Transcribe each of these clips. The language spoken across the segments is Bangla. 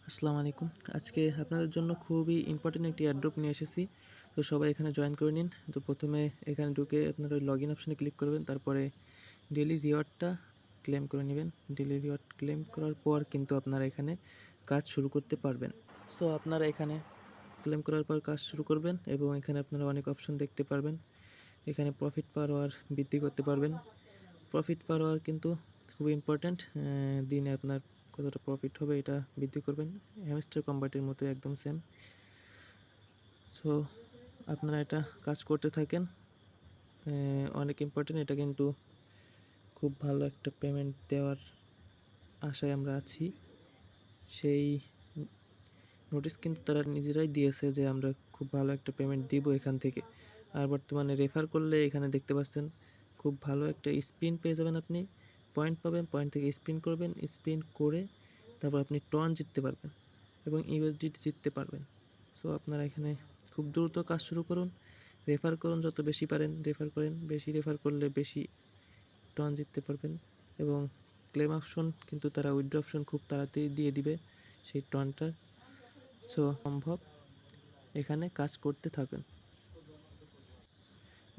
আসসালামু আলাইকুম। আজকে আপনাদের জন্য খুবই ইম্পোর্টেন্ট একটি এয়ারড্রপ নিয়ে এসেছি। তো সবাই এখানে জয়েন করে নিন। তো প্রথমে এখানে ঢুকে আপনারা ওই লগইন অপশনে ক্লিক করবেন। তারপরে ডেইলি রিওয়ার্ডটা ক্লেম করে নিবেন। ডেইলি রিওয়ার্ড ক্লেম করার পর কিন্তু আপনারা এখানে কাজ শুরু করতে পারবেন। সো আপনারা এখানে ক্লেম করার পর কাজ শুরু করবেন এবং এখানে আপনারা অনেক অপশন দেখতে পারবেন। এখানে প্রফিট পার আওয়ার বৃদ্ধি করতে পারবেন। প্রফিট পার আওয়ার কিন্তু খুবই ইম্পর্ট্যান্ট। দিনে আপনার কতটা প্রফিট হবে এটা বৃদ্ধি করবেন। হ্যামস্টার কম্বাটের মতো একদম সেম। সো আপনারা এটা কাজ করতে থাকেন। অনেক ইম্পর্ট্যান্ট, এটা কিন্তু খুব ভালো একটা পেমেন্ট দেওয়ার আশায় আমরা আছি। সেই নোটিশ কিন্তু তারা নিজেরাই দিয়েছে যে আমরা খুব ভালো একটা পেমেন্ট দিব এখান থেকে। আর বর্তমানে রেফার করলে এখানে দেখতে পাচ্ছেন খুব ভালো একটা স্পিন পেয়ে যাবেন আপনি। পয়েন্ট পাবেন, পয়েন্ট থেকে স্পিন করবেন, স্পিন করে তারপর আপনি টন জিততে পারবেন এবং ইউএসডিটি জিততে পারবেন। সো আপনারা এখানে খুব দ্রুত কাজ শুরু করুন, রেফার করুন, যত বেশি পারেন রেফার করেন। বেশি রেফার করলে বেশি টন জিততে পারবেন এবং ক্লেম অপশন কিন্তু তারা উইথড্র অপশন খুব তাড়াতাড়ি দিয়ে দিবে সেই টনটা। সো সম্ভব এখানে কাজ করতে থাকেন,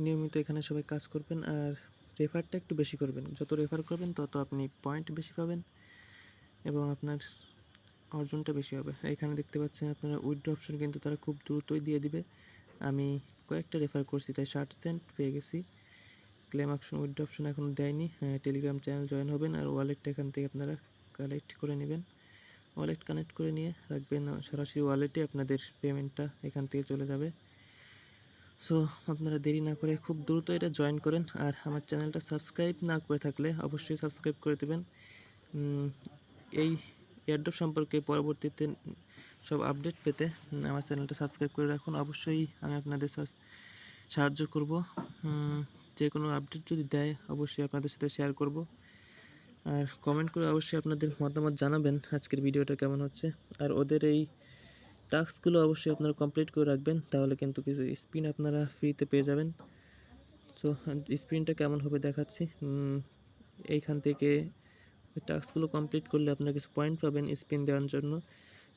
নিয়মিত এখানে সবাই কাজ করবেন আর রেফারটা একটু বেশি করবেন। যত রেফার করবেন তত আপনি পয়েন্ট বেশি পাবেন এবং আপনার অর্জনটা বেশি হবে। এখানে দেখতে পাচ্ছেন আপনারা উইথড্র অপশন কিন্তু তারা খুব দ্রুতই দিয়ে দিবে। আমি কয়েকটা রেফার করছি তাই 60 সেন্ট পেয়ে গেছি। ক্লেম অপশন উইথড্র অপশন এখনও দেয়নি। টেলিগ্রাম চ্যানেল জয়েন হবেন আর ওয়ালেটটা এখান থেকে আপনারা কালেক্ট করে নেবেন। ওয়ালেট কানেক্ট করে নিয়ে রাখবেন, সরাসরি ওয়ালেটে আপনাদের পেমেন্টটা এখান থেকে চলে যাবে। সো আপনারা দেরি না করে খুব দ্রুত এটা জয়েন করেন আর আমার চ্যানেলটা সাবস্ক্রাইব না করে থাকলে অবশ্যই সাবস্ক্রাইব করে দেবেন। এই এয়ারড্রপ সম্পর্কে পরবর্তীতে সব আপডেট পেতে আমার চ্যানেলটা সাবস্ক্রাইব করে রাখুন। অবশ্যই আমি আপনাদের সাহায্য করব। যে কোনো আপডেট যদি দেয় অবশ্যই আপনাদের সাথে শেয়ার করব। আর কমেন্ট করে অবশ্যই আপনাদের মতামত জানাবেন আজকের ভিডিওটা কেমন হচ্ছে। আর ওদের এই টাস্কগুলো অবশ্যই আপনারা কমপ্লিট করে রাখবেন, তাহলে কিন্তু কিছু স্পিন আপনারা ফ্রিতে পেয়ে যাবেন। সো স্পিনটা কেমন হবে দেখাচ্ছি। এইখান থেকে ওই টাস্কগুলো কমপ্লিট করলে আপনারা কিছু পয়েন্ট পাবেন স্পিন দেওয়ার জন্য।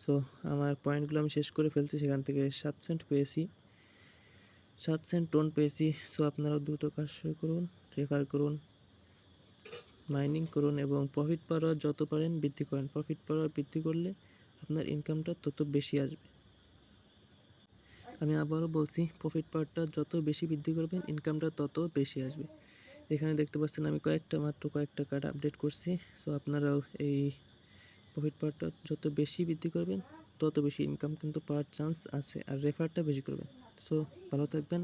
সো আমার পয়েন্টগুলো আমি শেষ করে ফেলছি, সেখান থেকে 7 সেন্ট পেয়েছি, 7 সেন্ট টোন পেয়েছি। সো আপনারাও দ্রুত কাজ শুরু করুন, রেফার করুন, মাইনিং করুন এবং প্রফিট পাওয়ার যত পারেন বৃদ্ধি করেন। প্রফিট পাওয়ার বৃদ্ধি করলে আপনার ইনকামটা তত বেশি আসবে। আমি আবারও বলছি, প্রফিট পাওয়ারটা যত বেশি বৃদ্ধি করবেন ইনকামটা তত বেশি আসবে। এখানে দেখতে পাচ্ছেন আমি মাত্র কয়েকটা কার্ড আপডেট করছি। সো আপনারাও এই প্রফিট পাওয়ারটা যত বেশি বৃদ্ধি করবেন তত বেশি ইনকাম কিন্তু পাওয়ার চান্স আছে। আর রেফারটা বেশি করবেন। সো ভালো থাকবেন।